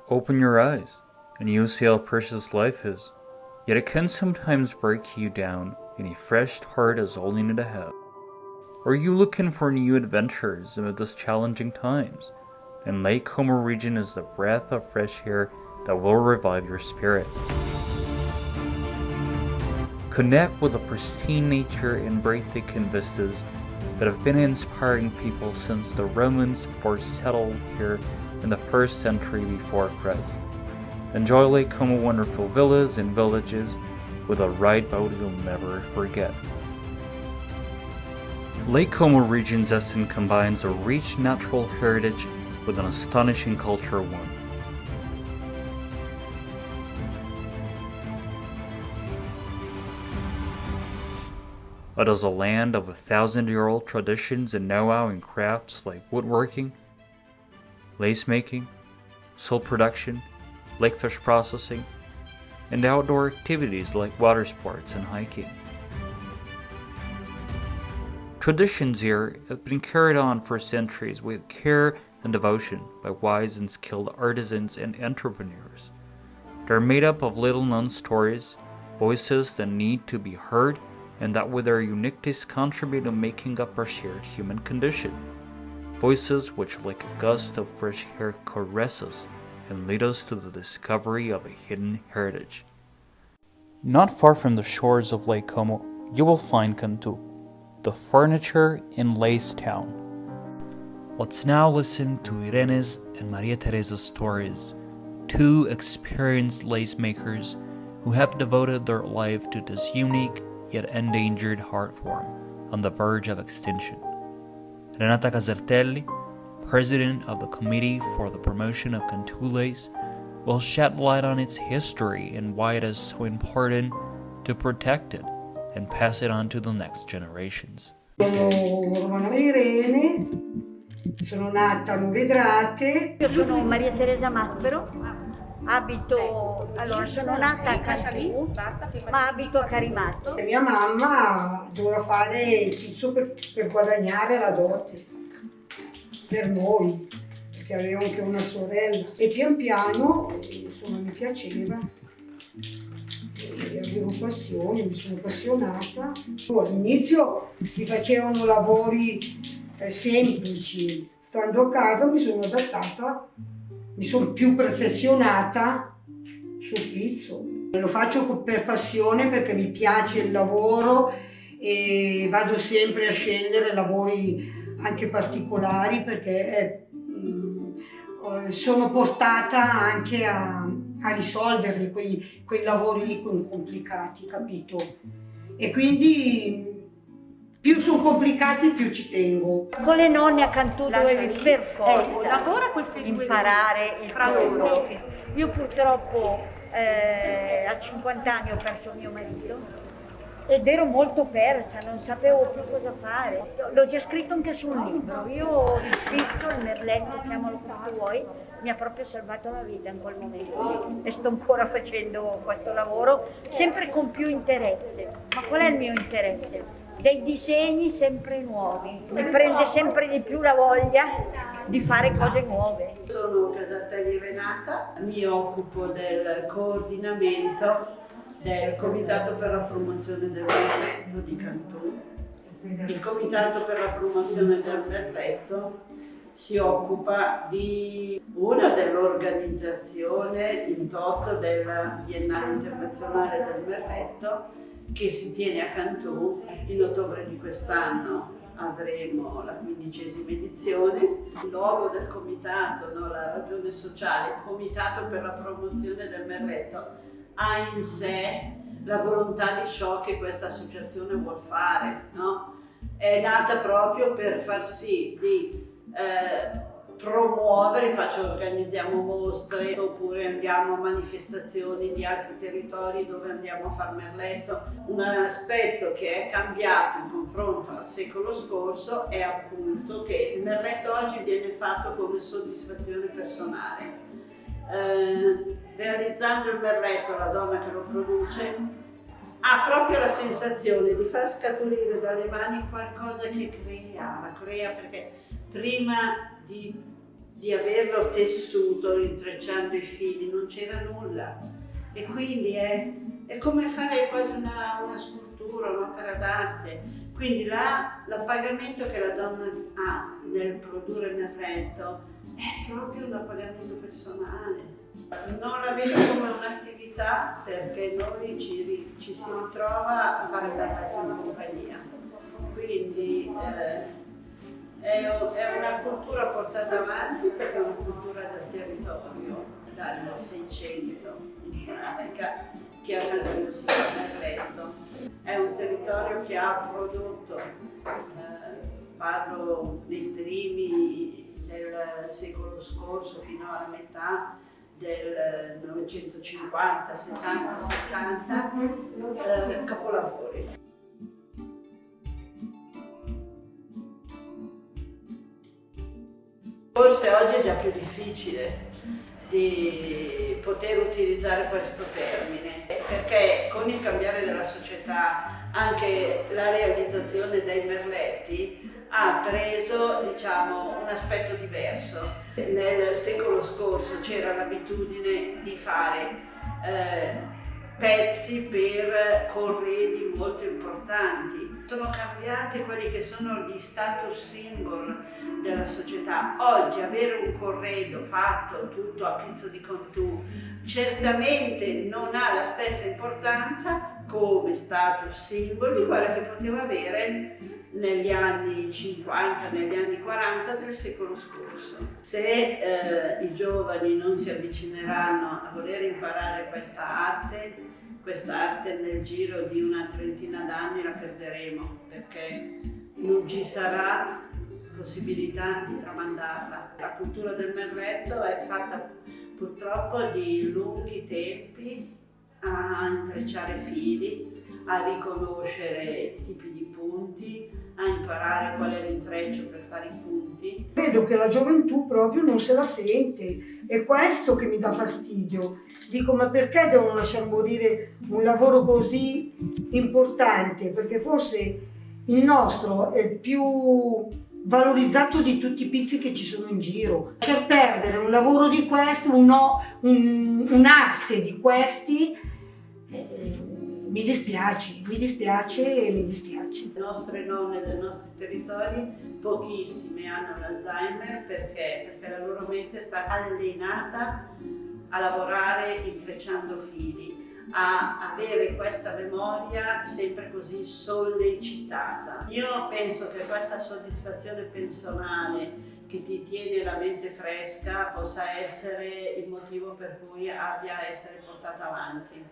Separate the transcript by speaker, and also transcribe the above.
Speaker 1: Open your eyes, and you'll see how precious life is. Yet it can sometimes break you down, and a fresh heart is all you need to have. Are you looking for new adventures amid these challenging times? And Lake Como region is the breath of fresh air that will revive your spirit. Connect with the pristine nature and breathtaking vistas that have been inspiring people since the Romans first settled here in the 1st century before Christ. Enjoy Lake Como wonderful villas and villages with a ride boat you'll never forget. Lake Como region's essence combines a rich natural heritage with an astonishing cultural one. It is a land of 1,000-year-old traditions and know-how in crafts like woodworking, lace making, silk production, lake fish processing, and outdoor activities like water sports and hiking. Traditions here have been carried on for centuries with care and devotion by wise and skilled artisans and entrepreneurs. They're made up of little-known stories, voices that need to be heard, and that with their uniqueness contribute to making up our shared human condition. Voices which, like a gust of fresh air, caress us and lead us to the discovery of a hidden heritage. Not far from the shores of Lake Como, you will find Cantu, the furniture and lace town. Let's now listen to Irene's and Maria Teresa's stories, two experienced lace makers who have devoted their life to this unique yet endangered art form on the verge of extinction. Renata Casertelli, president of the Committee for the Promotion of Cantu Lace, will shed light on its history and why it is so important to protect it and pass it on to the next generations.
Speaker 2: Sono Romana Irene, sono nata a Novedrate.
Speaker 3: Io sono Maria Teresa Maspero, sono nata a Cantu, ma abito a Carimato.
Speaker 2: Mia mamma doveva fare il pizzo per guadagnare la dote, per noi, perché avevo anche una sorella. E pian piano, insomma, mi piaceva, e avevo passione, mi sono appassionata. All'inizio si facevano lavori semplici, stando a casa mi sono adattata, mi sono più perfezionata sul pizzo. Lo faccio per passione perché mi piace il lavoro e vado sempre a scegliere lavori anche particolari perché sono portata anche a risolverli, quei lavori lì complicati, capito? E quindi più sono complicati più ci tengo.
Speaker 3: Con le nonne a Cantu dovevi per forza imparare il lavoro. Io purtroppo a 50 anni ho perso mio marito ed ero molto persa, non sapevo più cosa fare. L'ho già scritto anche su un libro. Io il pizzo, il merletto, chiamalo come vuoi, mi ha proprio salvato la vita in quel momento e sto ancora facendo questo lavoro sempre con più interesse. Ma qual è il mio interesse? Dei disegni sempre nuovi, mi prende sempre di più la voglia di fare cose nuove.
Speaker 4: Sono Casertelli Renata, mi occupo del coordinamento del Comitato per la promozione del merletto di Cantu. Il Comitato per la promozione del merletto si occupa di una dell'organizzazione in toto della Biennale Internazionale del Merletto che si tiene a Cantu. In ottobre di quest'anno avremo la 15ª edizione. Il logo del comitato, no, la ragione sociale, Comitato per la promozione del merletto, ha in sé la volontà di ciò che questa associazione vuol fare, no? È nata proprio per far sì di promuovere, organizziamo mostre oppure andiamo a manifestazioni di altri territori dove andiamo a far merletto. Un aspetto che è cambiato in confronto al secolo scorso è appunto che il merletto oggi viene fatto come soddisfazione personale. Realizzando il merletto, la donna che lo produce ha proprio la sensazione di far scaturire dalle mani qualcosa che crea perché prima di di averlo tessuto intrecciando i fili, non c'era nulla. E quindi è come fare quasi una scultura, un'opera d'arte. Quindi l'appagamento che la donna ha nel produrre merletto è proprio un appagamento personale. Non la vedo come un'attività perché noi ci si ritrova a fare merletto in compagnia. Quindi è una cultura portata avanti perché è una cultura del territorio, dal 600 in pratica, che ha una curiosità merletto. È un territorio che ha prodotto, parlo dei primi del secolo scorso fino alla metà del 950, 60, 70, capolavori. Forse oggi è già più difficile di poter utilizzare questo termine, perché con il cambiare della società anche la realizzazione dei merletti ha preso, diciamo, un aspetto diverso. Nel secolo scorso c'era l'abitudine di fare pezzi per corredi molto importanti. Sono cambiati quelli che sono gli status symbol della società. Oggi avere un corredo fatto tutto a pizzo di contù certamente non ha la stessa importanza come status symbol di quella che poteva avere negli anni 50, negli anni 40 del secolo scorso. Se i giovani non si avvicineranno a voler imparare questa arte nel giro di una trentina d'anni la perderemo, perché non ci sarà possibilità di tramandarla. La cultura del merletto è fatta purtroppo di lunghi tempi a intrecciare fili, a riconoscere tipi di punti, a imparare qual è l'intreccio per fare i punti.
Speaker 2: Vedo che la gioventù proprio non se la sente, è questo che mi dà fastidio. Dico, ma perché devono lasciar morire un lavoro così importante? Perché forse il nostro è il più valorizzato di tutti i pizzi che ci sono in giro. Per perdere un lavoro di questo, un'arte di questi, mi dispiace.
Speaker 4: Le nostre nonne dei nostri territori, pochissime hanno l'Alzheimer perché la loro mente sta allenata a lavorare intrecciando fili, a avere questa memoria sempre così sollecitata. Io penso che questa soddisfazione personale che ti tiene la mente fresca possa essere il motivo per cui abbia a essere portata avanti.